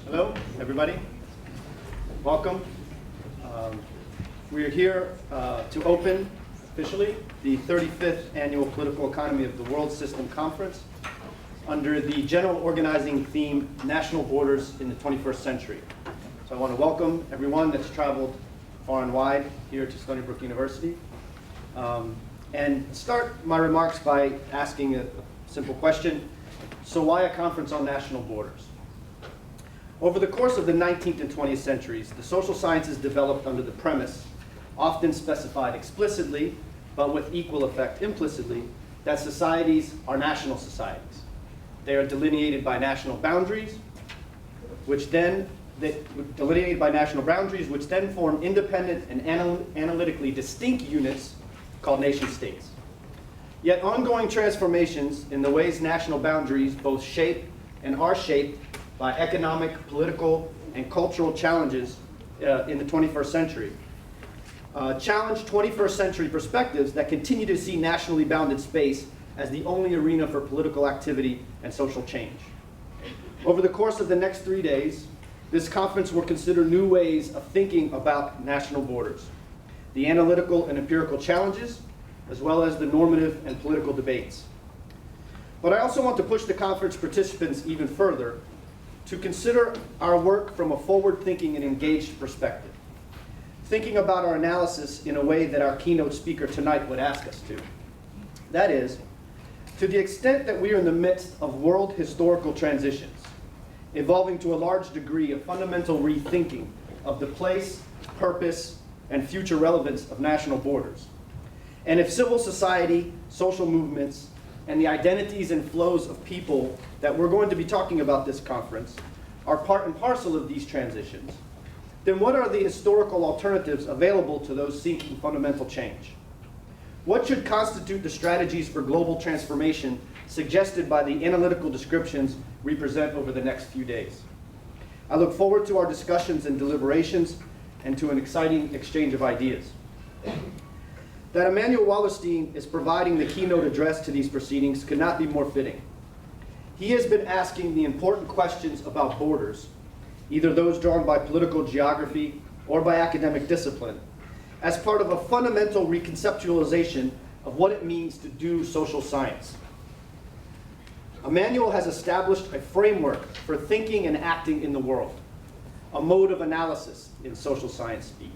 Hello, everybody. Welcome. We are here to open officially the 35th Annual Political Economy of the World System Conference under the general organizing theme, National Borders in the 21st Century. So I want to welcome everyone that's traveled far and wide here to Stony Brook University. And start my remarks by asking a simple question. So why a conference on national borders? Over the course of the 19th and 20th centuries, the social sciences developed under the premise, often specified explicitly, but with equal effect implicitly, that societies are national societies. They are delineated by national boundaries, which then form independent and analytically distinct units called nation states. Yet ongoing transformations in the ways national boundaries both shape and are shaped by economic, political, and cultural challenges in the 21st century. Challenge 21st century perspectives that continue to see nationally bounded space as the only arena for political activity and social change. Over the course of the next 3 days, this conference will consider new ways of thinking about national borders, the analytical and empirical challenges, as well as the normative and political debates. But I also want to push the conference participants even further to consider our work from a forward-thinking and engaged perspective, thinking about our analysis in a way that our keynote speaker tonight would ask us to. That is, to the extent that we are in the midst of world historical transitions, evolving to a large degree of fundamental rethinking of the place, purpose, and future relevance of national borders. And if civil society, social movements, and the identities and flows of people that we're going to be talking about this conference are part and parcel of these transitions, then what are the historical alternatives available to those seeking fundamental change? What should constitute the strategies for global transformation suggested by the analytical descriptions we present over the next few days? I look forward to our discussions and deliberations and to an exciting exchange of ideas. That Emanuel Wallerstein is providing the keynote address to these proceedings could not be more fitting. He has been asking the important questions about borders, either those drawn by political geography or by academic discipline, as part of a fundamental reconceptualization of what it means to do social science. Emanuel has established a framework for thinking and acting in the world, a mode of analysis in social science speak,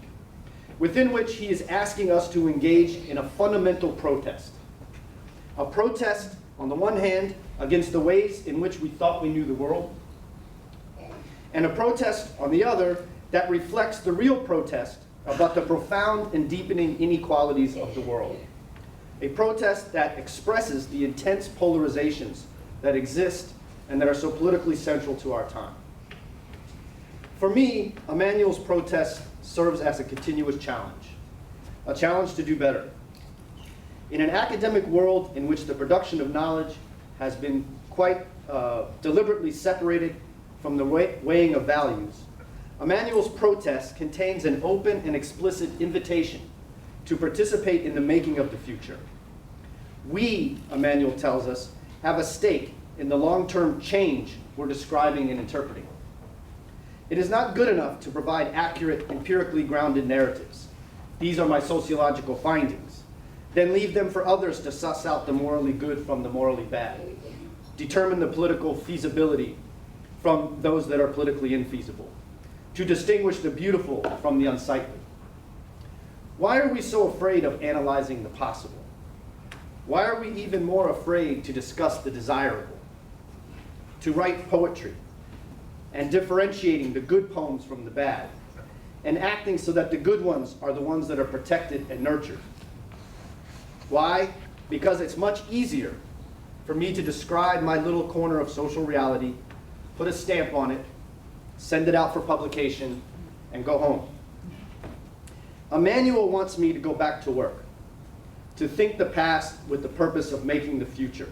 within which he is asking us to engage in a fundamental protest. A protest, on the one hand, against the ways in which we thought we knew the world, and a protest, on the other, that reflects the real protest about the profound and deepening inequalities of the world. A protest that expresses the intense polarizations that exist and that are so politically central to our time. For me, Emanuel's protest serves as a continuous challenge, a challenge to do better. In an academic world in which the production of knowledge has been quite deliberately separated from the weighing of values, Emanuel's protest contains an open and explicit invitation to participate in the making of the future. We, Emanuel tells us, have a stake in the long-term change we're describing and interpreting. It is not good enough to provide accurate, empirically grounded narratives. These are my sociological findings. Then leave them for others to suss out the morally good from the morally bad. Determine the political feasibility from those that are politically infeasible. To distinguish the beautiful from the unsightly. Why are we so afraid of analyzing the possible? Why are we even more afraid to discuss the desirable? To write poetry, and differentiating the good poems from the bad, and acting so that the good ones are the ones that are protected and nurtured. Why? Because it's much easier for me to describe my little corner of social reality, put a stamp on it, send it out for publication, and go home. Emanuel wants me to go back to work, to think the past with the purpose of making the future.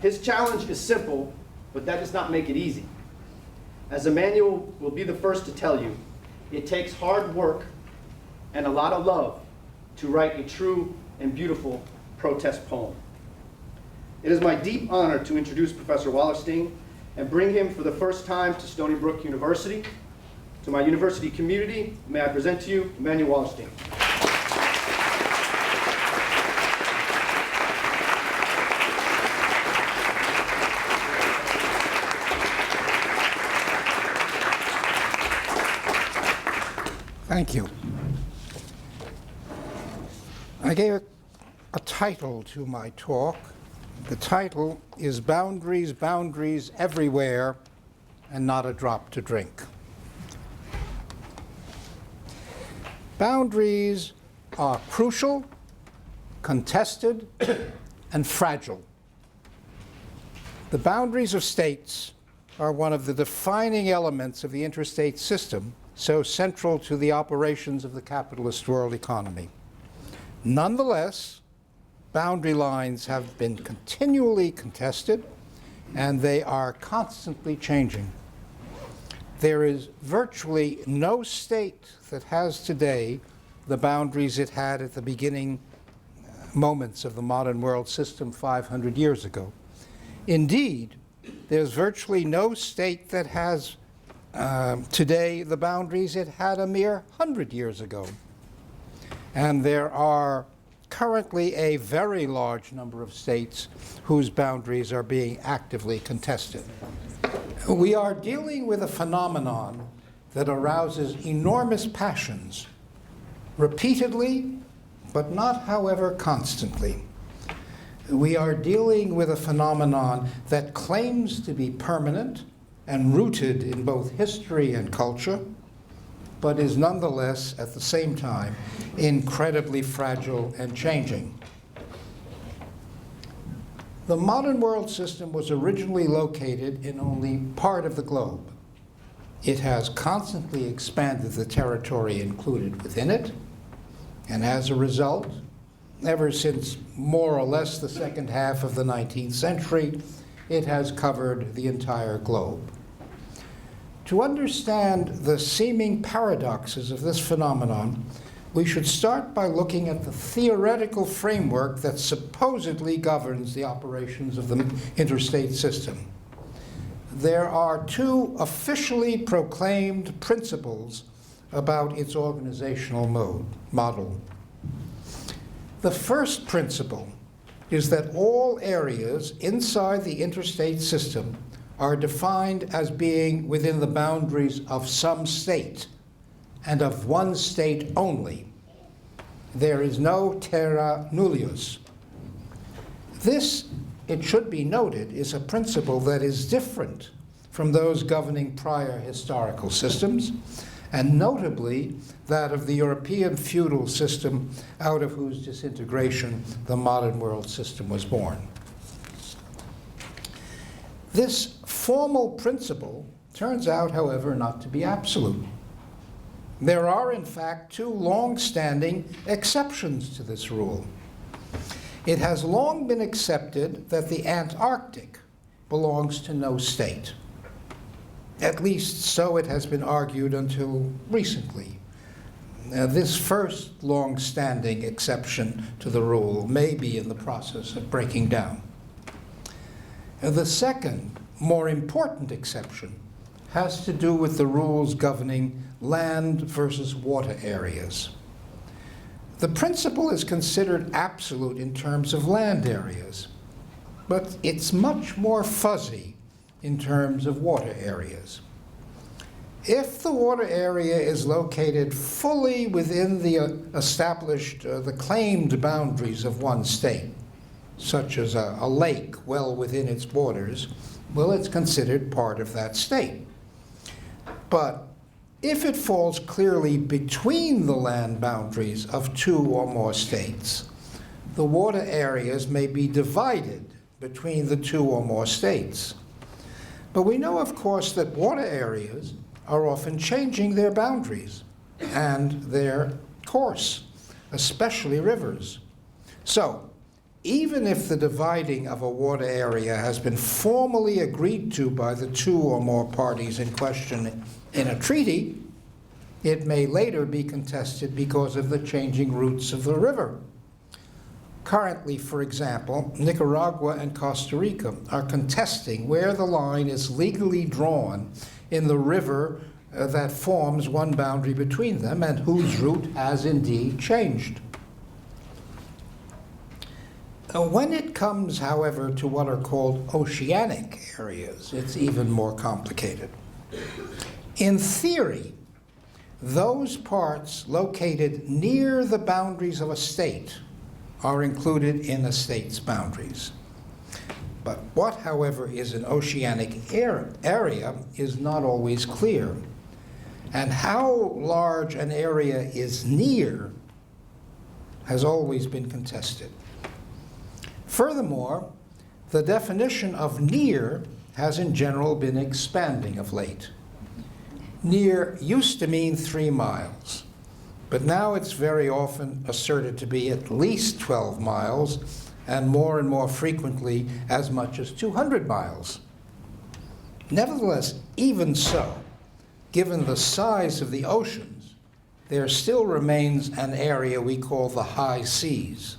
His challenge is simple, but that does not make it easy. As Emanuel will be the first to tell you, it takes hard work and a lot of love to write a true and beautiful protest poem. It is my deep honor to introduce Professor Wallerstein and bring him for the first time to Stony Brook University. To my university community, may I present to you Emmanuel Wallerstein. Thank you. I gave a title to my talk. The title is Boundaries, Boundaries Everywhere, and Not a Drop to Drink. Boundaries are crucial, contested, and fragile. The boundaries of states are one of the defining elements of the interstate system, so central to the operations of the capitalist world economy. Nonetheless, boundary lines have been continually contested, and they are constantly changing. There is virtually no state that has today the boundaries it had at the beginning moments of the modern world system 500 years ago. Indeed, there's virtually no state that has today the boundaries it had a mere 100 years ago. And there are currently a very large number of states whose boundaries are being actively contested. We are dealing with a phenomenon that arouses enormous passions, repeatedly, but not, however, constantly. We are dealing with a phenomenon that claims to be permanent and rooted in both history and culture, but is nonetheless, at the same time, incredibly fragile and changing. The modern world system was originally located in only part of the globe. It has constantly expanded the territory included within it, and as a result, ever since more or less the second half of the 19th century, it has covered the entire globe. To understand the seeming paradoxes of this phenomenon, we should start by looking at the theoretical framework that supposedly governs the operations of the interstate system. There are two officially proclaimed principles about its organizational model. The first principle is that all areas inside the interstate system are defined as being within the boundaries of some state, and of one state only. There is no terra nullius. This, it should be noted, is a principle that is different from those governing prior historical systems, and notably that of the European feudal system, out of whose disintegration the modern world system was born. This formal principle turns out, however, not to be absolute. There are, in fact, two long-standing exceptions to this rule. It has long been accepted that the Antarctic belongs to no state. At least so it has been argued until recently. This first long-standing exception to the rule may be in the process of breaking down. The second, more important exception has to do with the rules governing land versus water areas. The principle is considered absolute in terms of land areas, but it's much more fuzzy in terms of water areas. If the water area is located fully within the established, the claimed boundaries of one state, such as a lake well within its borders, well, it's considered part of that state. But if it falls clearly between the land boundaries of two or more states, the water areas may be divided between the two or more states. But we know, of course, that water areas are often changing their boundaries and their course, especially rivers. So, even if the dividing of a water area has been formally agreed to by the two or more parties in question in a treaty, it may later be contested because of the changing routes of the river. Currently, for example, Nicaragua and Costa Rica are contesting where the line is legally drawn in the river that forms one boundary between them and whose route has indeed changed. When it comes, however, to what are called oceanic areas, it's even more complicated. In theory, those parts located near the boundaries of a state are included in a state's boundaries. But what, however, is an oceanic area is not always clear. And how large an area is near has always been contested. Furthermore, the definition of near has in general been expanding of late. Near used to mean 3 miles, but now it's very often asserted to be at least 12 miles, and more frequently as much as 200 miles. Nevertheless, even so, given the size of the oceans, there still remains an area we call the high seas,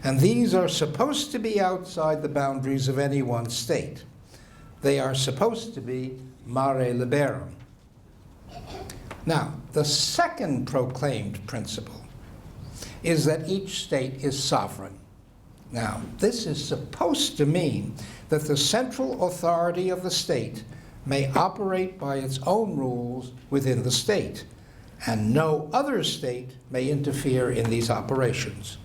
and these are supposed to be outside the boundaries of any one state. They are supposed to be mare liberum. Now, the second proclaimed principle is that each state is sovereign. Now, this is supposed to mean that the central authority of the state may operate by its own rules within the state, and no other state may interfere in these operations.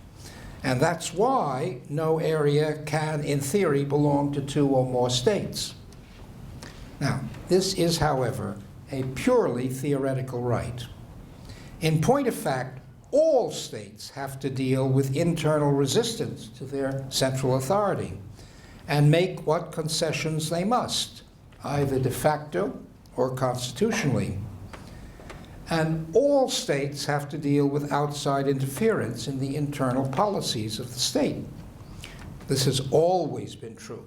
And that's why no area can, in theory, belong to 2 or more states. Now, this is, however, a purely theoretical right. In point of fact, all states have to deal with internal resistance to their central authority and make what concessions they must, either de facto or constitutionally. And all states have to deal with outside interference in the internal policies of the state. This has always been true.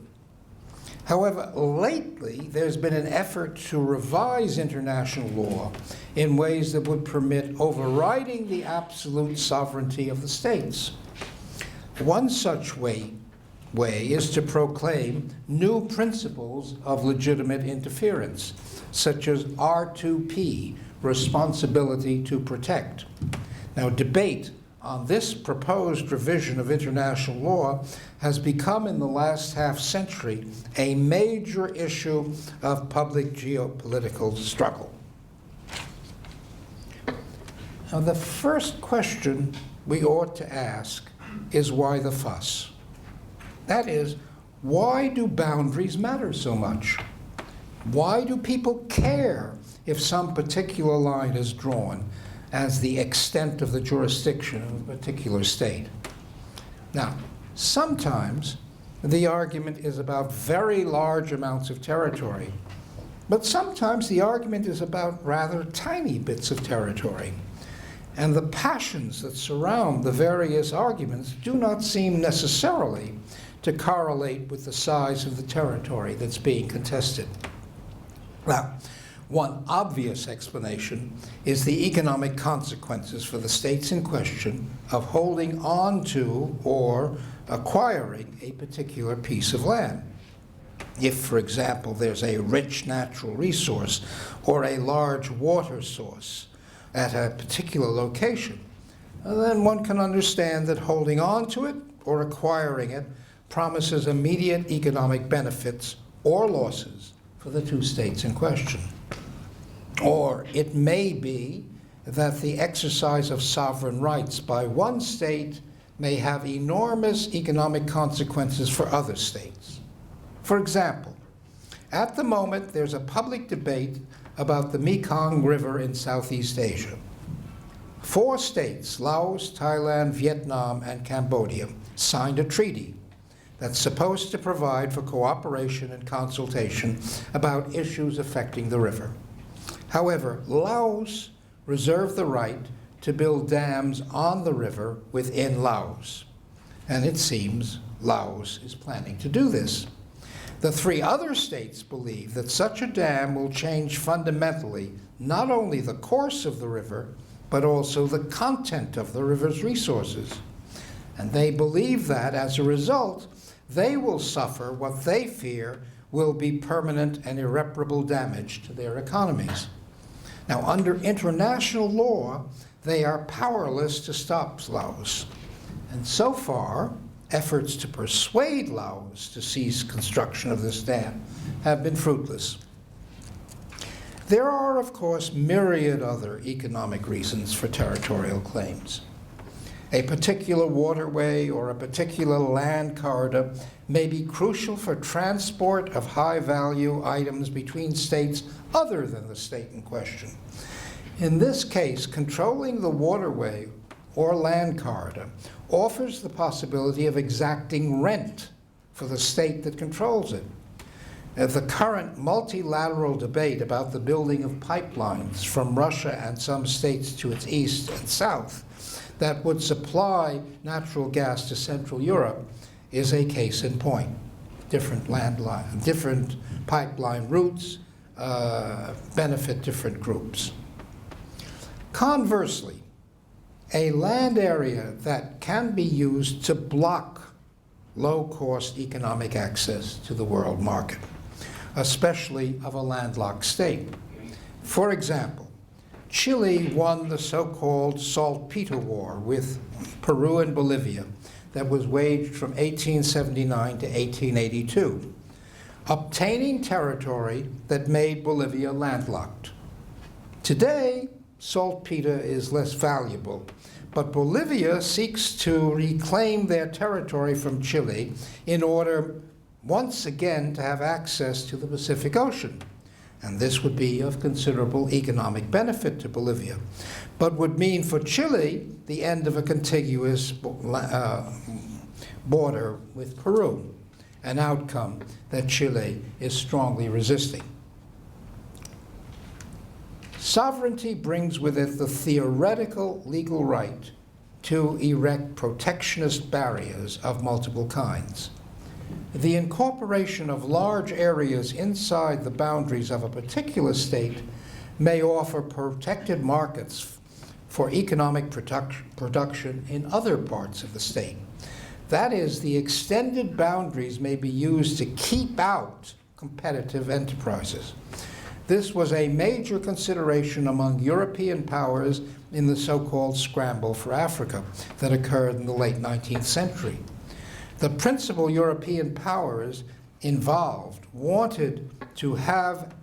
However, lately, there's been an effort to revise international law in ways that would permit overriding the absolute sovereignty of the states. One such way is to proclaim new principles of legitimate interference, such as R2P, responsibility to protect. Now, debate on this proposed revision of international law has become, in the last half-century, a major issue of public geopolitical struggle. Now, the first question we ought to ask is, why the fuss? That is, why do boundaries matter so much? Why do people care if some particular line is drawn as the extent of the jurisdiction of a particular state? Now, sometimes the argument is about very large amounts of territory, but sometimes the argument is about rather tiny bits of territory. And the passions that surround the various arguments do not seem necessarily to correlate with the size of the territory that's being contested. Now, one obvious explanation is the economic consequences for the states in question of holding on to or acquiring a particular piece of land. If, for example, there's a rich natural resource or a large water source at a particular location, then one can understand that holding on to it or acquiring it promises immediate economic benefits or losses for the 2 states in question. Or it may be that the exercise of sovereign rights by one state may have enormous economic consequences for other states. For example, at the moment there's a public debate about the Mekong River in Southeast Asia. 4 states, Laos, Thailand, Vietnam, and Cambodia, signed a treaty that's supposed to provide for cooperation and consultation about issues affecting the river. However, Laos reserved the right to build dams on the river within Laos, and it seems Laos is planning to do this. The 3 other states believe that such a dam will change fundamentally not only the course of the river, but also the content of the river's resources. And they believe that, as a result, they will suffer what they fear will be permanent and irreparable damage to their economies. Now, under international law, they are powerless to stop Laos. And so far, efforts to persuade Laos to cease construction of this dam have been fruitless. There are, of course, myriad other economic reasons for territorial claims. A particular waterway or a particular land corridor may be crucial for transport of high-value items between states other than the state in question. In this case, controlling the waterway or land corridor offers the possibility of exacting rent for the state that controls it. The current multilateral debate about the building of pipelines from Russia and some states to its east and south that would supply natural gas to Central Europe is a case in point. Different pipeline routes benefit different groups. Conversely, a land area that can be used to block low-cost economic access to the world market, especially of a landlocked state. For example, Chile won the so-called Saltpeter War with Peru and Bolivia that was waged from 1879 to 1882, obtaining territory that made Bolivia landlocked. Today, saltpeter is less valuable, but Bolivia seeks to reclaim their territory from Chile in order once again to have access to the Pacific Ocean. And this would be of considerable economic benefit to Bolivia, but would mean for Chile the end of a contiguous border with Peru, an outcome that Chile is strongly resisting. Sovereignty brings with it the theoretical legal right to erect protectionist barriers of multiple kinds. The incorporation of large areas inside the boundaries of a particular state may offer protected markets for economic production in other parts of the state. That is, the extended boundaries may be used to keep out competitive enterprises. This was a major consideration among European powers in the so-called scramble for Africa that occurred in the late 19th century. The principal European powers involved wanted to have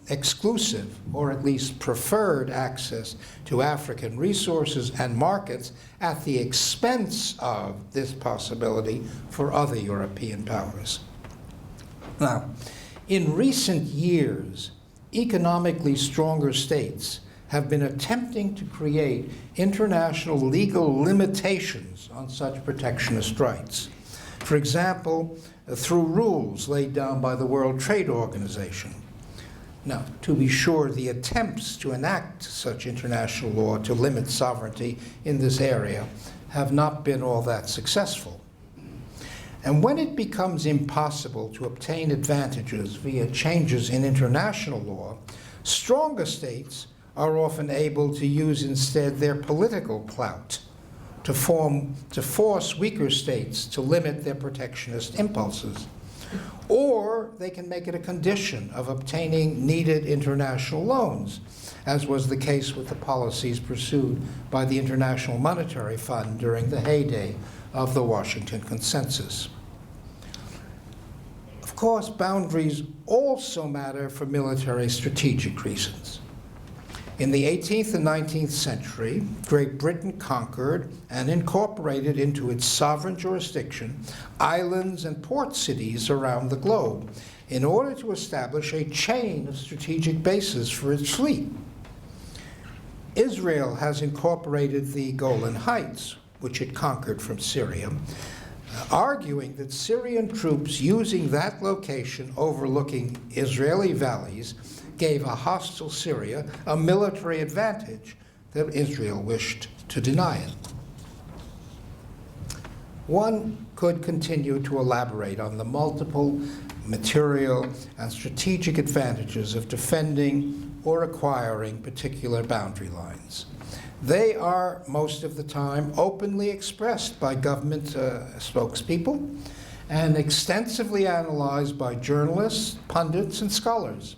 exclusive, or at least preferred, access to African resources and markets at the expense of this possibility for other European powers. Now, in recent years, economically stronger states have been attempting to create international legal limitations on such protectionist rights. For example, through rules laid down by the World Trade Organization. Now, to be sure, the attempts to enact such international law to limit sovereignty in this area have not been all that successful. And when it becomes impossible to obtain advantages via changes in international law, stronger states are often able to use instead their political clout to force weaker states to limit their protectionist impulses. Or they can make it a condition of obtaining needed international loans, as was the case with the policies pursued by the International Monetary Fund during the heyday of the Washington Consensus. Of course, boundaries also matter for military strategic reasons. In the 18th and 19th century, Great Britain conquered and incorporated into its sovereign jurisdiction islands and port cities around the globe in order to establish a chain of strategic bases for its fleet. Israel has incorporated the Golan Heights, which it conquered from Syria, arguing that Syrian troops using that location overlooking Israeli valleys gave a hostile Syria a military advantage that Israel wished to deny it. One could continue to elaborate on the multiple material and strategic advantages of defending or acquiring particular boundary lines. They are, most of the time, openly expressed by government spokespeople and extensively analyzed by journalists, pundits, and scholars.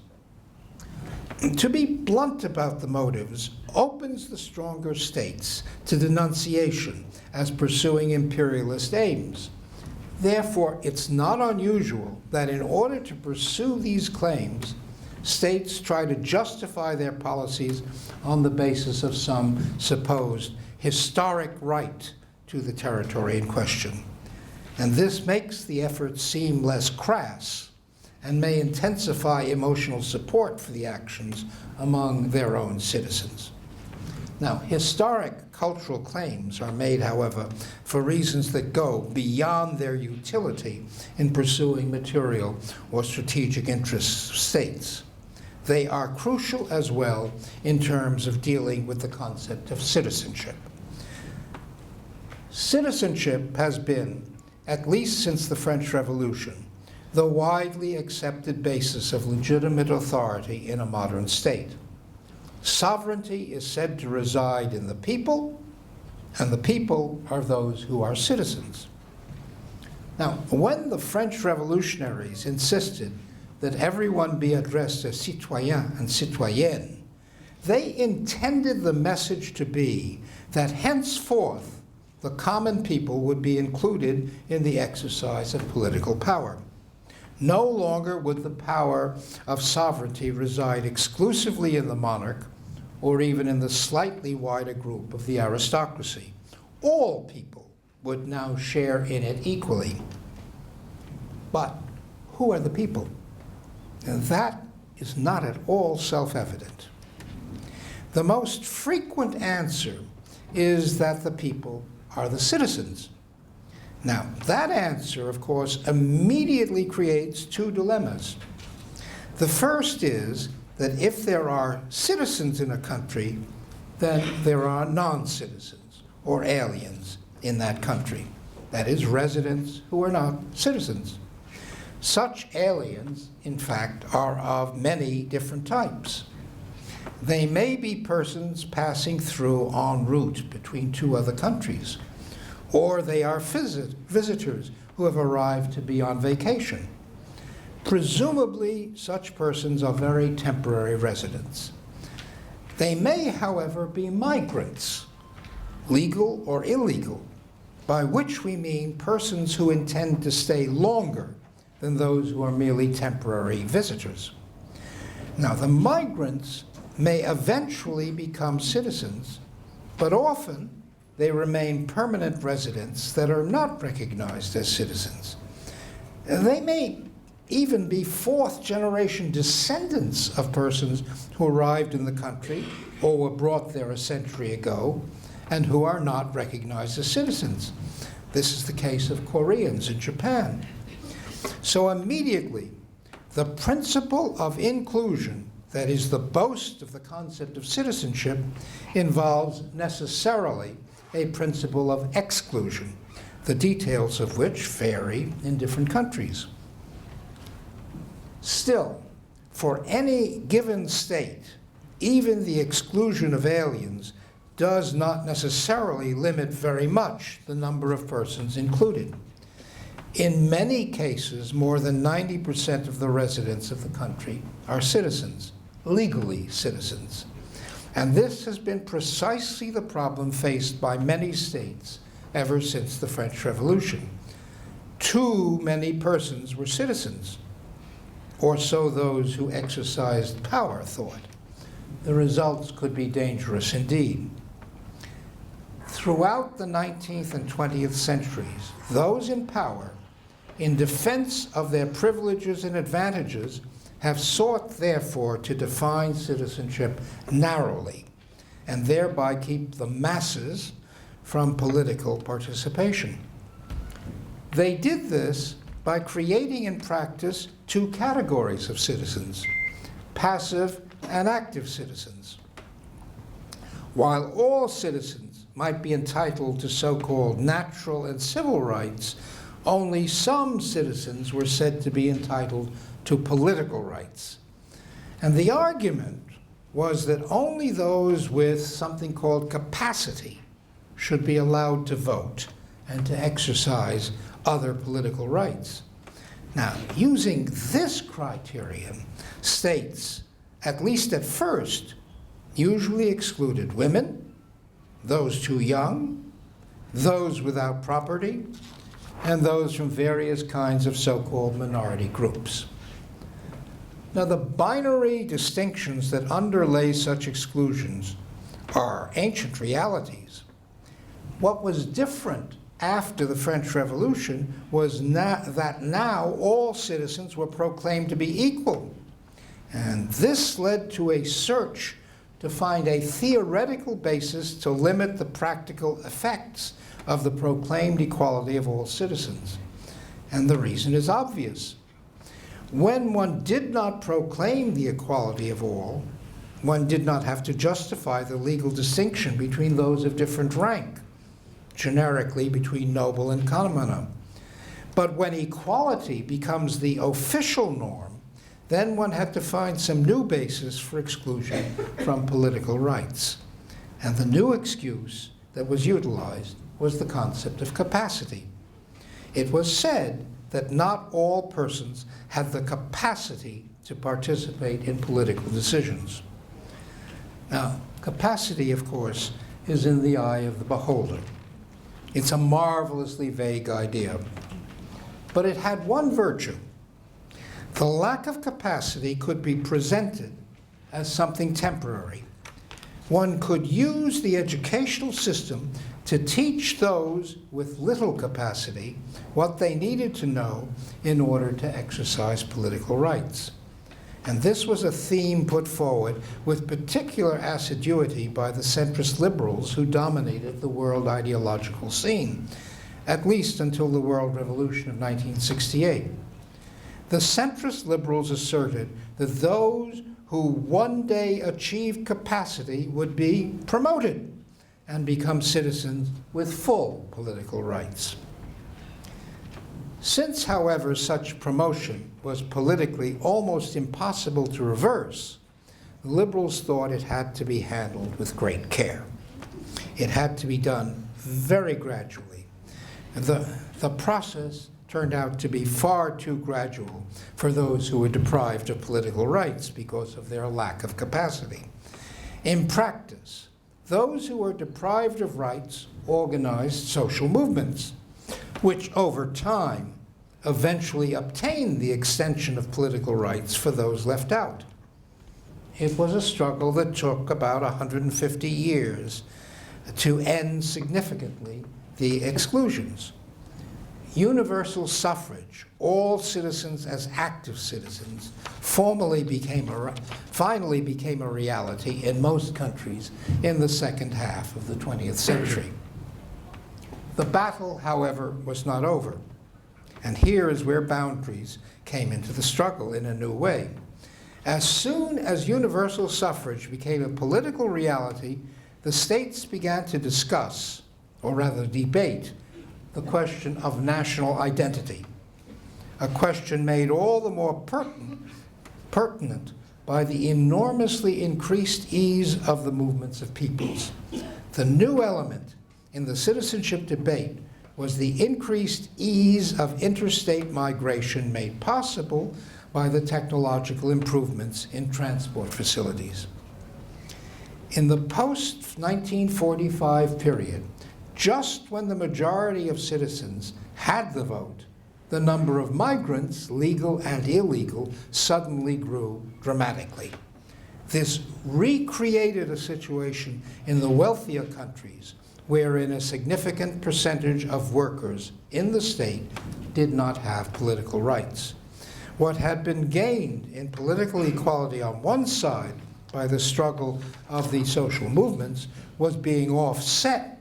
To be blunt about the motives opens the stronger states to denunciation as pursuing imperialist aims. Therefore, it's not unusual that in order to pursue these claims, states try to justify their policies on the basis of some supposed historic right to the territory in question. And this makes the effort seem less crass and may intensify emotional support for the actions among their own citizens. Now, historic cultural claims are made, however, for reasons that go beyond their utility in pursuing material or strategic interests of states. They are crucial as well in terms of dealing with the concept of citizenship. Citizenship has been, at least since the French Revolution, the widely accepted basis of legitimate authority in a modern state. Sovereignty is said to reside in the people, and the people are those who are citizens. Now, when the French revolutionaries insisted that everyone be addressed as citoyen and citoyenne, they intended the message to be that henceforth the common people would be included in the exercise of political power. No longer would the power of sovereignty reside exclusively in the monarch or even in the slightly wider group of the aristocracy. All people would now share in it equally. But who are the people? And that is not at all self-evident. The most frequent answer is that the people are the citizens. Now, that answer, of course, immediately creates two dilemmas. The first is that if there are citizens in a country, then there are non-citizens or aliens in that country. That is, residents who are not citizens. Such aliens, in fact, are of many different types. They may be persons passing through en route between two other countries, or they are visitors who have arrived to be on vacation. Presumably, such persons are very temporary residents. They may, however, be migrants, legal or illegal, by which we mean persons who intend to stay longer than those who are merely temporary visitors. Now, the migrants may eventually become citizens, but often they remain permanent residents that are not recognized as citizens. They may even be fourth-generation descendants of persons who arrived in the country or were brought there a century ago and who are not recognized as citizens. This is the case of Koreans in Japan. So immediately, the principle of inclusion, that is the boast of the concept of citizenship, involves necessarily a principle of exclusion, the details of which vary in different countries. Still, for any given state, even the exclusion of aliens does not necessarily limit very much the number of persons included. In many cases, more than 90% of the residents of the country are citizens, legally citizens. And this has been precisely the problem faced by many states ever since the French Revolution. Too many persons were citizens, or so those who exercised power thought. The results could be dangerous indeed. Throughout the 19th and 20th centuries, those in power, in defense of their privileges and advantages, have sought, therefore, to define citizenship narrowly and thereby keep the masses from political participation. They did this by creating in practice two categories of citizens, passive and active citizens. While all citizens might be entitled to so-called natural and civil rights, only some citizens were said to be entitled to political rights. And the argument was that only those with something called capacity should be allowed to vote and to exercise other political rights. Now, using this criterion, states, at least at first, usually excluded women, those too young, those without property, and those from various kinds of so-called minority groups. Now, the binary distinctions that underlay such exclusions are ancient realities. What was different after the French Revolution was that now all citizens were proclaimed to be equal. And this led to a search to find a theoretical basis to limit the practical effects of the proclaimed equality of all citizens. And the reason is obvious. When one did not proclaim the equality of all, one did not have to justify the legal distinction between those of different rank, generically between noble and commoner. But when equality becomes the official norm, then one had to find some new basis for exclusion from political rights. And the new excuse that was utilized was the concept of capacity. It was said that not all persons had the capacity to participate in political decisions. Now, capacity, of course, is in the eye of the beholder. It's a marvelously vague idea. But it had one virtue. The lack of capacity could be presented as something temporary. One could use the educational system to teach those with little capacity what they needed to know in order to exercise political rights. And this was a theme put forward with particular assiduity by the centrist liberals who dominated the world ideological scene, at least until the World Revolution of 1968. The centrist liberals asserted that those who one day achieved capacity would be promoted and become citizens with full political rights. Since, however, such promotion was politically almost impossible to reverse, the liberals thought it had to be handled with great care. It had to be done very gradually. The process turned out to be far too gradual for those who were deprived of political rights because of their lack of capacity. In practice, those who were deprived of rights organized social movements, which over time eventually obtained the extension of political rights for those left out. It was a struggle that took about 150 years to end significantly the exclusions. Universal suffrage, all citizens as active citizens, finally became a reality in most countries in the second half of the 20th century. The battle, however, was not over. And here is where boundaries came into the struggle in a new way. As soon as universal suffrage became a political reality, the states began to discuss, or rather debate, the question of national identity, a question made all the more pertinent by the enormously increased ease of the movements of peoples. The new element in the citizenship debate was the increased ease of interstate migration made possible by the technological improvements in transport facilities. In the post-1945 period, just when the majority of citizens had the vote, the number of migrants, legal and illegal, suddenly grew dramatically. This recreated a situation in the wealthier countries wherein a significant percentage of workers in the state did not have political rights. What had been gained in political equality on one side by the struggle of the social movements was being offset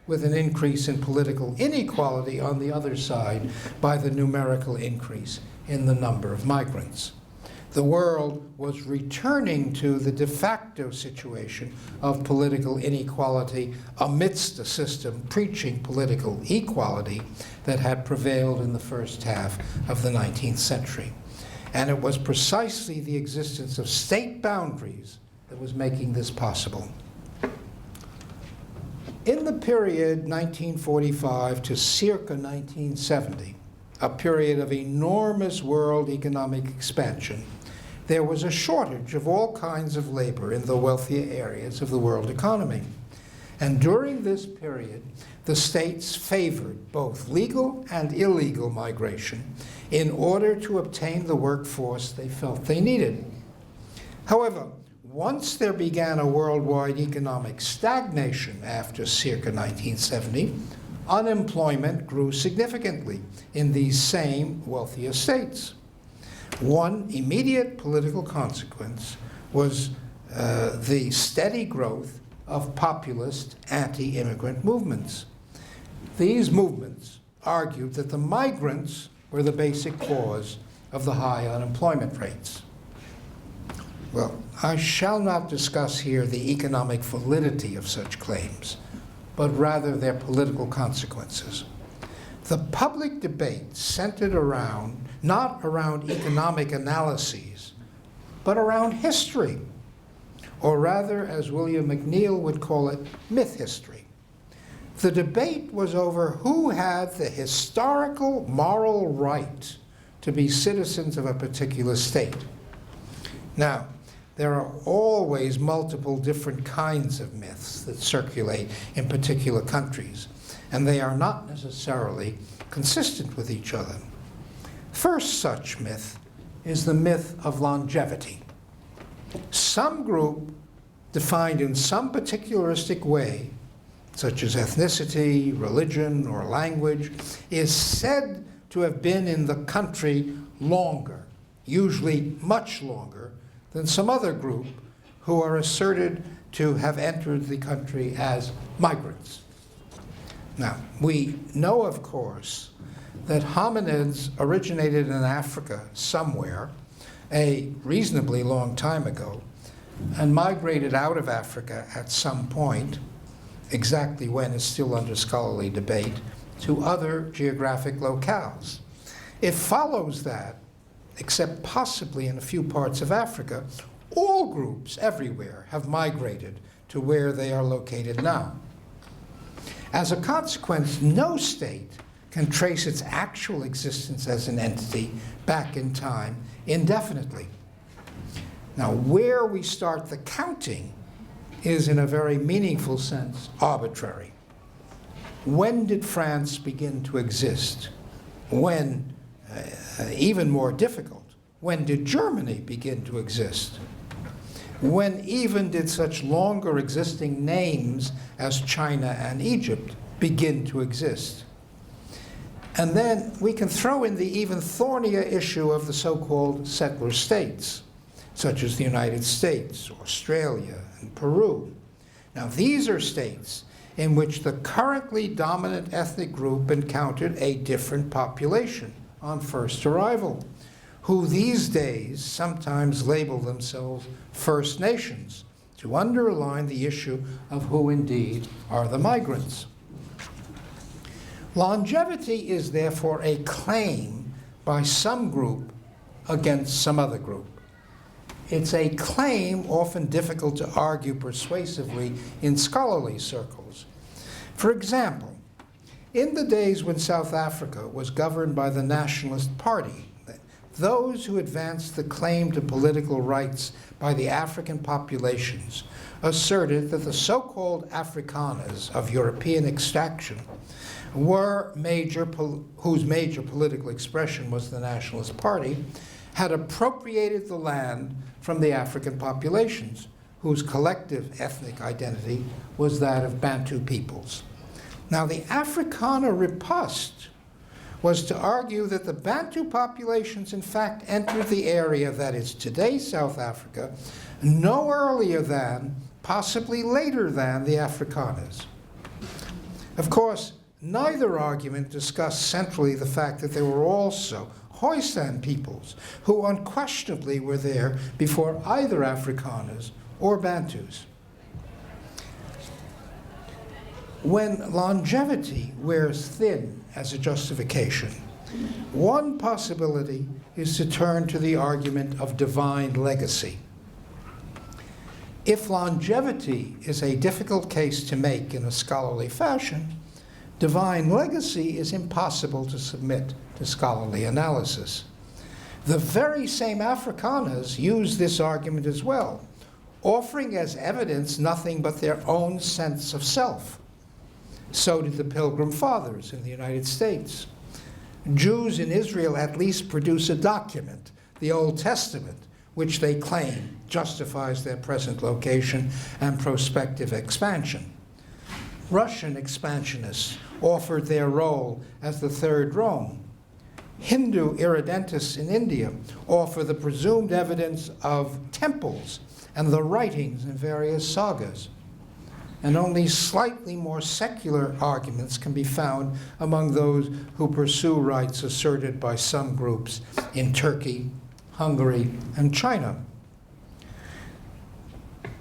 with an increase in political inequality on the other side by the numerical increase in the number of migrants. The world was returning to the de facto situation of political inequality amidst a system preaching political equality that had prevailed in the first half of the 19th century. And it was precisely the existence of state boundaries that was making this possible. In the period 1945 to circa 1970, a period of enormous world economic expansion, there was a shortage of all kinds of labor in the wealthier areas of the world economy. And during this period, the states favored both legal and illegal migration in order to obtain the workforce they felt they needed. However, once there began a worldwide economic stagnation after circa 1970, unemployment grew significantly in these same wealthier states. One immediate political consequence was the steady growth of populist anti-immigrant movements. These movements argued that the migrants were the basic cause of the high unemployment rates. Well, I shall not discuss here the economic validity of such claims, but rather their political consequences. The public debate centered not around economic analyses, but around history, or rather, as William McNeill would call it, myth history. The debate was over who had the historical moral right to be citizens of a particular state. Now, there are always multiple different kinds of myths that circulate in particular countries, and they are not necessarily consistent with each other. First such myth is the myth of longevity. Some group defined in some particularistic way, such as ethnicity, religion, or language, is said to have been in the country longer, usually much longer, than some other group who are asserted to have entered the country as migrants. Now, we know, of course, that hominids originated in Africa somewhere a reasonably long time ago and migrated out of Africa at some point, exactly when is still under scholarly debate, to other geographic locales. It follows that, except possibly in a few parts of Africa, all groups everywhere have migrated to where they are located now. As a consequence, no state can trace its actual existence as an entity back in time indefinitely. Now, where we start the counting is, in a very meaningful sense, arbitrary. When did France begin to exist? When, even more difficult, when did Germany begin to exist? When even did such longer existing names as China and Egypt begin to exist? And then we can throw in the even thornier issue of the so-called settler states, such as the United States, Australia, and Peru. Now, these are states in which the currently dominant ethnic group encountered a different population on first arrival, who these days sometimes label themselves First Nations, to underline the issue of who indeed are the migrants. Longevity is therefore a claim by some group against some other group. It's a claim often difficult to argue persuasively in scholarly circles. For example, in the days when South Africa was governed by the Nationalist Party, those who advanced the claim to political rights by the African populations asserted that the so-called Afrikaners of European extraction whose major political expression was the Nationalist Party, had appropriated the land from the African populations, whose collective ethnic identity was that of Bantu peoples. Now, the Afrikaner riposte was to argue that the Bantu populations in fact entered the area that is today South Africa no earlier than, possibly later than, the Afrikaners. Of course, neither argument discussed centrally the fact that there were also Khoisan peoples who unquestionably were there before either Afrikaners or Bantus. When longevity wears thin as a justification, one possibility is to turn to the argument of divine legacy. If longevity is a difficult case to make in a scholarly fashion, divine legacy is impossible to submit to scholarly analysis. The very same Afrikaners use this argument as well, offering as evidence nothing but their own sense of self. So did the Pilgrim Fathers in the United States. Jews in Israel at least produce a document, the Old Testament, which they claim justifies their present location and prospective expansion. Russian expansionists offered their role as the Third Rome. Hindu irredentists in India offer the presumed evidence of temples and the writings in various sagas. And only slightly more secular arguments can be found among those who pursue rights asserted by some groups in Turkey, Hungary, and China.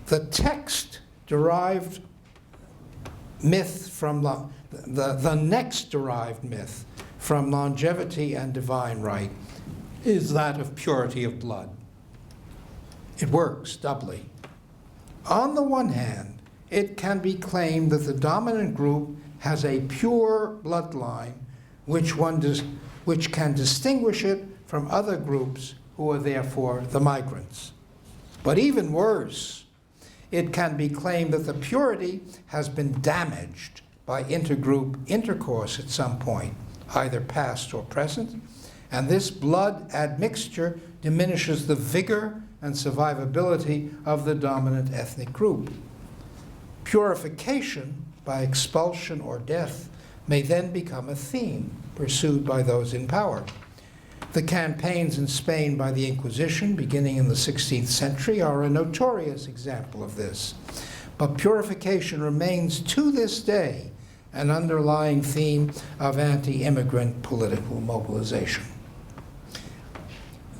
The text-derived myth from the next derived myth from longevity and divine right is that of purity of blood. It works doubly. On the one hand, it can be claimed that the dominant group has a pure bloodline which can distinguish it from other groups who are therefore the migrants. But even worse, it can be claimed that the purity has been damaged by intergroup intercourse at some point, either past or present, and this blood admixture diminishes the vigor and survivability of the dominant ethnic group. Purification by expulsion or death may then become a theme pursued by those in power. The campaigns in Spain by the Inquisition, beginning in the 16th century, are a notorious example of this. But purification remains to this day an underlying theme of anti-immigrant political mobilization.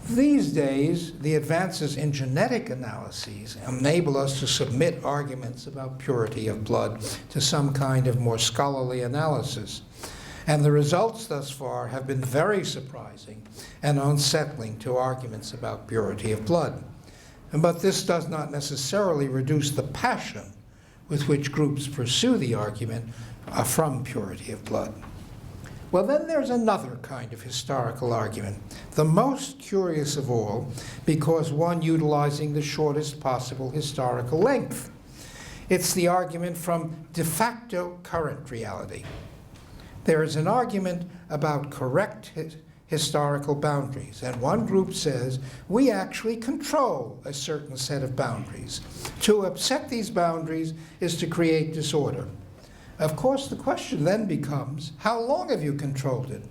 These days, the advances in genetic analyses enable us to submit arguments about purity of blood to some kind of more scholarly analysis. And the results thus far have been very surprising and unsettling to arguments about purity of blood. But this does not necessarily reduce the passion with which groups pursue the argument from purity of blood. Well, then there's another kind of historical argument, the most curious of all, because one utilizing the shortest possible historical length. It's the argument from de facto current reality. There is an argument about correct historical boundaries, and one group says we actually control a certain set of boundaries. To upset these boundaries is to create disorder. Of course, the question then becomes, how long have you controlled it?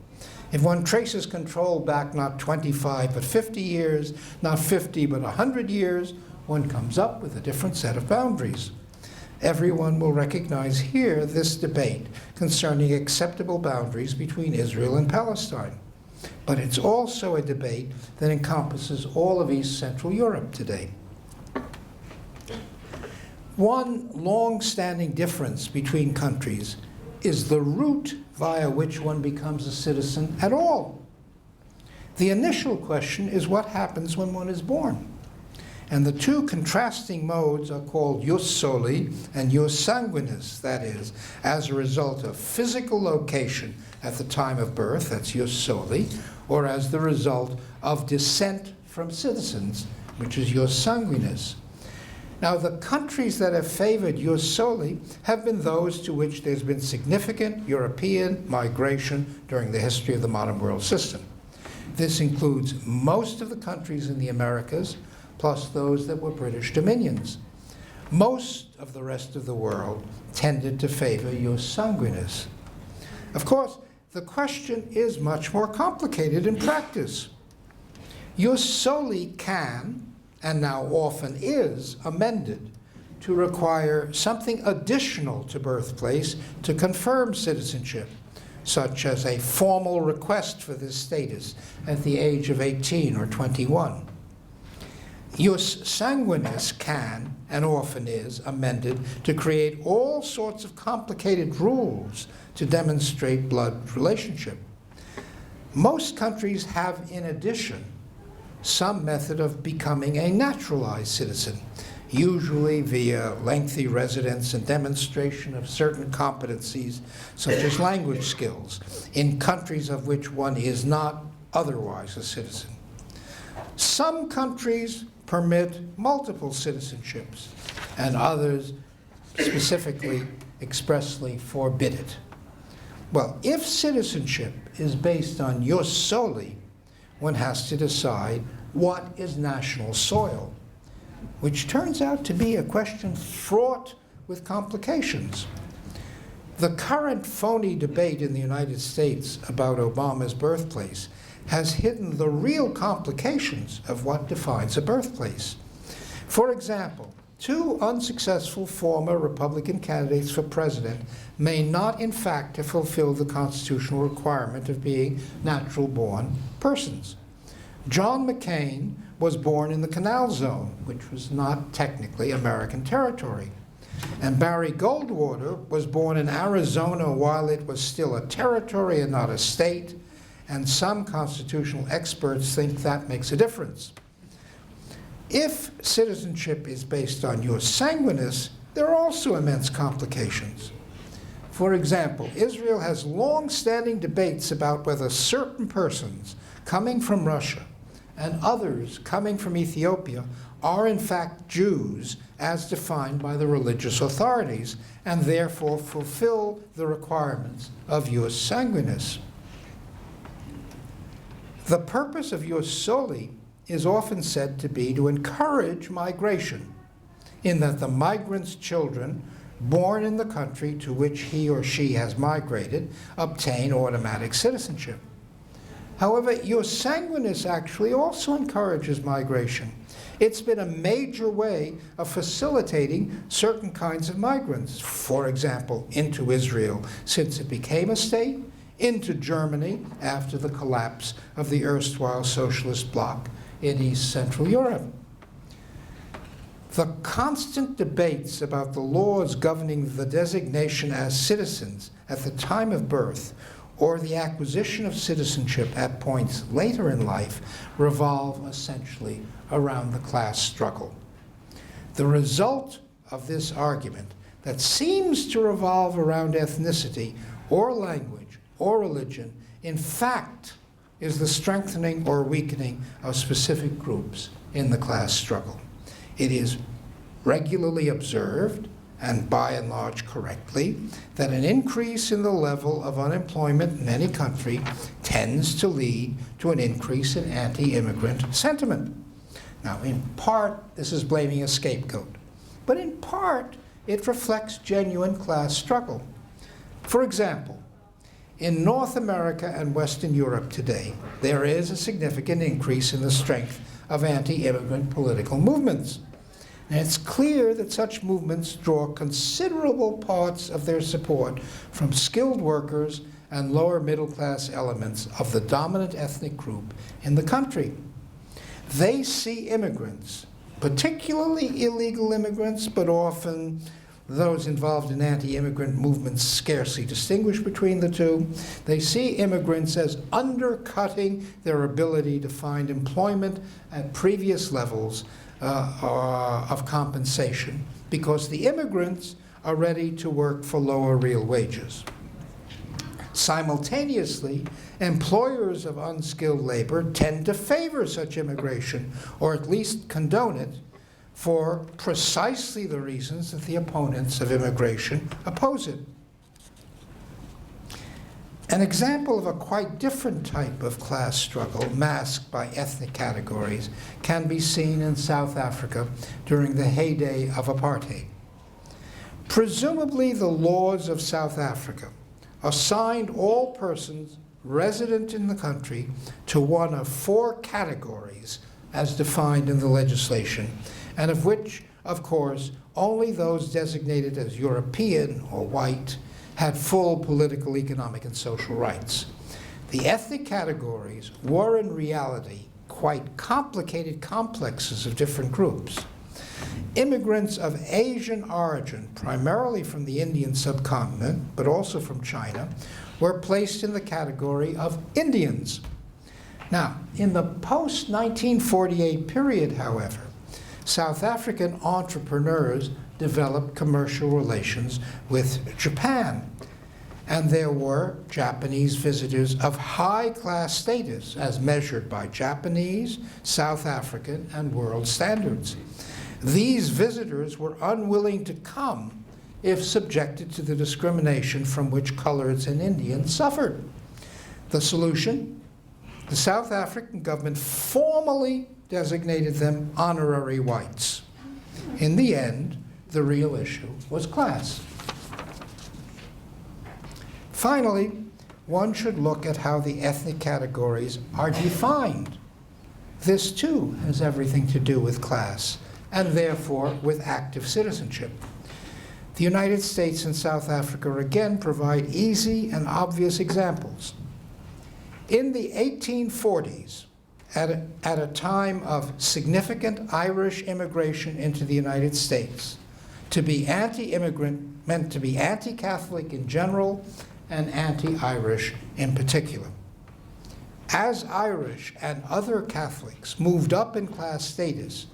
If one traces control back not 25 but 50 years, not 50 but 100 years, one comes up with a different set of boundaries. Everyone will recognize here this debate concerning acceptable boundaries between Israel and Palestine. But it's also a debate that encompasses all of East Central Europe today. One long-standing difference between countries is the route via which one becomes a citizen at all. The initial question is what happens when one is born. And the two contrasting modes are called jus soli and jus sanguinis, that is, as a result of physical location at the time of birth, that's jus soli, or as the result of descent from citizens, which is jus sanguinis. Now, the countries that have favored jus soli have been those to which there's been significant European migration during the history of the modern world system. This includes most of the countries in the Americas, plus those that were British dominions. Most of the rest of the world tended to favor jus sanguinis. Of course, the question is much more complicated in practice. Jus soli can, and now often is, amended to require something additional to birthplace to confirm citizenship, such as a formal request for this status at the age of 18 or 21. Jus sanguinis can, and often is, amended to create all sorts of complicated rules to demonstrate blood relationship. Most countries have, in addition, some method of becoming a naturalized citizen. usually via lengthy residence and demonstration of certain competencies, such as language skills, in countries of which one is not otherwise a citizen. Some countries permit multiple citizenships, and others specifically expressly forbid it. Well, if citizenship is based on jus soli, one has to decide what is national soil, which turns out to be a question fraught with complications. The current phony debate in the United States about Obama's birthplace has hidden the real complications of what defines a birthplace. For example, 2 unsuccessful former Republican candidates for president may not, in fact, fulfill the constitutional requirement of being natural-born persons. John McCain was born in the Canal Zone, which was not technically American territory. And Barry Goldwater was born in Arizona while it was still a territory and not a state, and some constitutional experts think that makes a difference. If citizenship is based on jus sanguinis, there are also immense complications. For example, Israel has long-standing debates about whether certain persons coming from Russia and others coming from Ethiopia are in fact Jews as defined by the religious authorities, and therefore fulfill the requirements of jus sanguinis. The purpose of jus soli is often said to be to encourage migration, in that the migrant's children born in the country to which he or she has migrated obtain automatic citizenship. However, jus sanguinis actually also encourages migration. It's been a major way of facilitating certain kinds of migrants, for example, into Israel since it became a state, into Germany after the collapse of the erstwhile socialist bloc in East Central Europe. The constant debates about the laws governing the designation as citizens at the time of birth or the acquisition of citizenship at points later in life revolve essentially around the class struggle. The result of this argument that seems to revolve around ethnicity or language or religion, in fact, is the strengthening or weakening of specific groups in the class struggle. It is regularly observed, and by and large correctly, that an increase in the level of unemployment in any country tends to lead to an increase in anti-immigrant sentiment. Now, in part, this is blaming a scapegoat, but in part, it reflects genuine class struggle. For example, in North America and Western Europe today, there is a significant increase in the strength of anti-immigrant political movements. And it's clear that such movements draw considerable parts of their support from skilled workers and lower middle-class elements of the dominant ethnic group in the country. They see immigrants, particularly illegal immigrants, but often those involved in anti-immigrant movements scarcely distinguish between the two. They see immigrants as undercutting their ability to find employment at previous levels of compensation, because the immigrants are ready to work for lower real wages. Simultaneously, employers of unskilled labor tend to favor such immigration, or at least condone it, for precisely the reasons that the opponents of immigration oppose it. An example of a quite different type of class struggle masked by ethnic categories can be seen in South Africa during the heyday of apartheid. Presumably, the laws of South Africa assigned all persons resident in the country to one of 4 categories as defined in the legislation, and of which, of course, only those designated as European or white had full political, economic, and social rights. The ethnic categories were in reality quite complicated complexes of different groups. Immigrants of Asian origin, primarily from the Indian subcontinent, but also from China, were placed in the category of Indians. Now, in the post-1948 period, however, South African entrepreneurs developed commercial relations with Japan. And there were Japanese visitors of high-class status as measured by Japanese, South African, and world standards. These visitors were unwilling to come if subjected to the discrimination from which coloreds and Indians suffered. The solution? The South African government formally designated them honorary whites. In the end, the real issue was class. Finally, one should look at how the ethnic categories are defined. This too has everything to do with class, and therefore with active citizenship. The United States and South Africa again provide easy and obvious examples. In the 1840s, at a time of significant Irish immigration into the United States, to be anti-immigrant meant to be anti-Catholic in general and anti-Irish in particular. As Irish and other Catholics moved up in class status,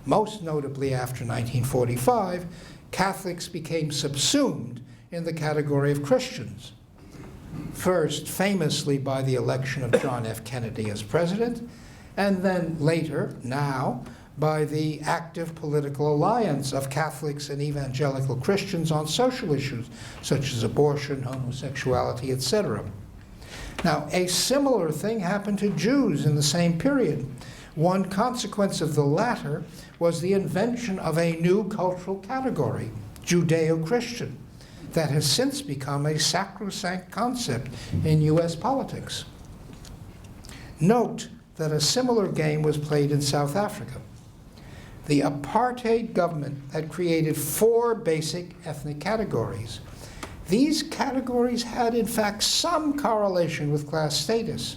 most notably after 1945, Catholics became subsumed in the category of Christians. First, famously by the election of John F. Kennedy as president, and then later, now, by the active political alliance of Catholics and evangelical Christians on social issues, such as abortion, homosexuality, etc. Now, a similar thing happened to Jews in the same period. One consequence of the latter was the invention of a new cultural category, Judeo-Christian, that has since become a sacrosanct concept in US politics. Note that a similar game was played in South Africa. The apartheid government had created 4 basic ethnic categories. These categories had, in fact, some correlation with class status.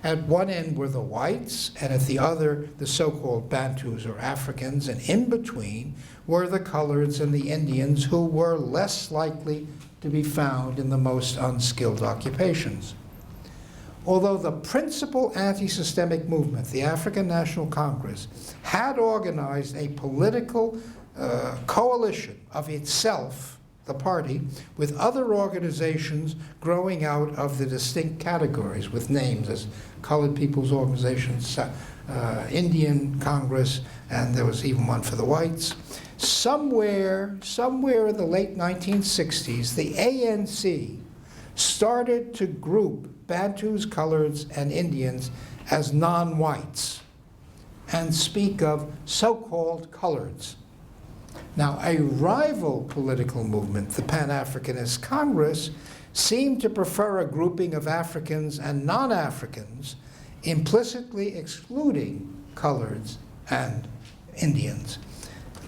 At one end were the whites, and at the other, the so-called Bantus or Africans, and in between were the coloreds and the Indians, who were less likely to be found in the most unskilled occupations. Although the principal anti-systemic movement, the African National Congress, had organized a political coalition of itself, the party, with other organizations growing out of the distinct categories with names as Colored People's Organization, Indian Congress, and there was even one for the whites. Somewhere in the late 1960s, the ANC started to group Bantus, coloreds, and Indians as non-whites and speak of so-called coloreds. Now, a rival political movement, the Pan-Africanist Congress, seemed to prefer a grouping of Africans and non-Africans, implicitly excluding coloreds and Indians.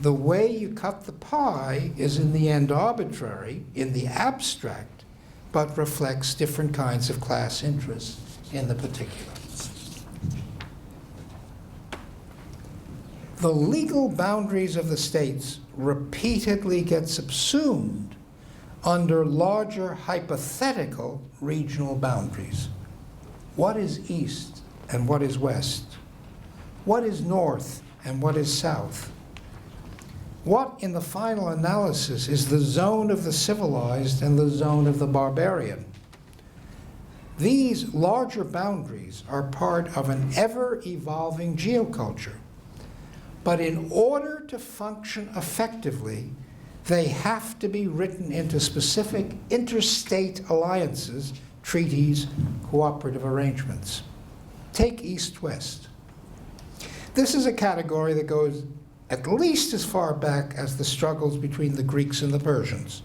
The way you cut the pie is in the end arbitrary, in the abstract, but reflects different kinds of class interests in the particular. The legal boundaries of the states repeatedly get subsumed under larger hypothetical regional boundaries. What is east and what is west? What is north and what is south? What, in the final analysis, is the zone of the civilized and the zone of the barbarian? These larger boundaries are part of an ever-evolving geoculture. But in order to function effectively, they have to be written into specific interstate alliances, treaties, cooperative arrangements. Take East-West. This is a category that goes at least as far back as the struggles between the Greeks and the Persians.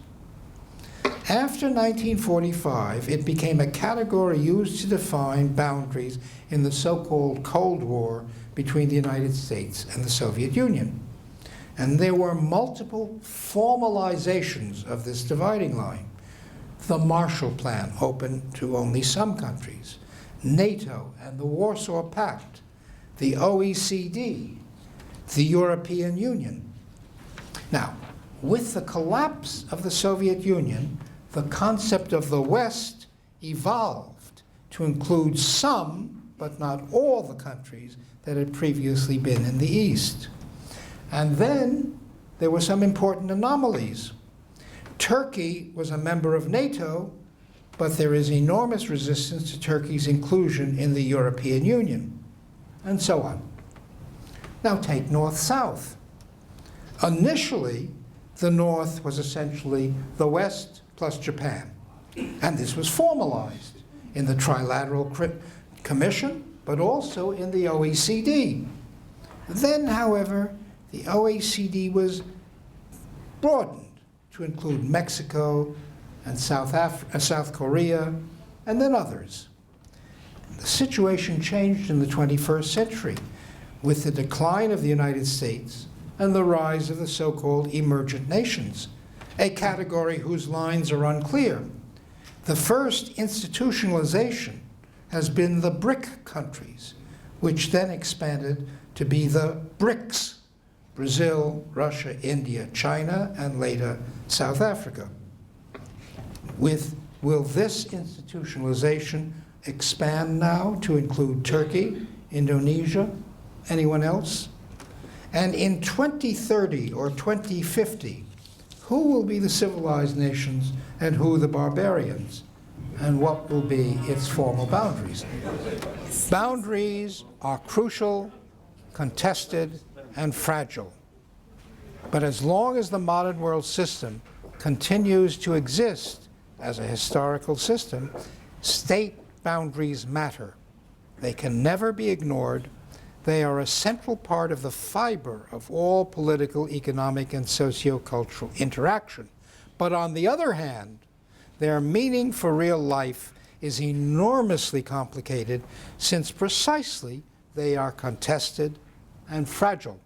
After 1945, it became a category used to define boundaries in the so-called Cold War between the United States and the Soviet Union. And there were multiple formalizations of this dividing line. The Marshall Plan, open to only some countries, NATO and the Warsaw Pact, the OECD, the European Union. Now, with the collapse of the Soviet Union, the concept of the West evolved to include some, but not all, the countries that had previously been in the East. And then there were some important anomalies. Turkey was a member of NATO, but there is enormous resistance to Turkey's inclusion in the European Union, and so on. Now take North-South. Initially, the North was essentially the West plus Japan, and this was formalized in the Trilateral Commission, but also in the OECD. Then, however, the OECD was broadened to include Mexico and South Korea, and then others. The situation changed in the 21st century with the decline of the United States and the rise of the so-called emergent nations, a category whose lines are unclear. The first institutionalization has been the BRIC countries, which then expanded to be the BRICS: Brazil, Russia, India, China, and later South Africa. Will this institutionalization expand now to include Turkey, Indonesia, anyone else? And in 2030 or 2050, who will be the civilized nations and who the barbarians? And what will be its formal boundaries? Boundaries are crucial, contested, and fragile. But as long as the modern world system continues to exist as a historical system, state boundaries matter. They can never be ignored. They are a central part of the fiber of all political, economic, and sociocultural interaction. But on the other hand, their meaning for real life is enormously complicated, since precisely they are contested and fragile.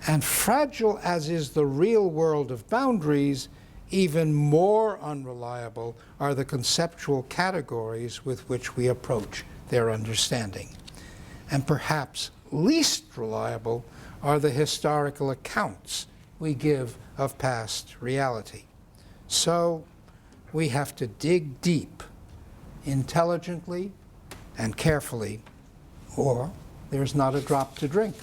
And fragile as is the real world of boundaries, even more unreliable are the conceptual categories with which we approach their understanding. And perhaps least reliable are the historical accounts we give of past reality. So we have to dig deep, intelligently and carefully, or there's not a drop to drink.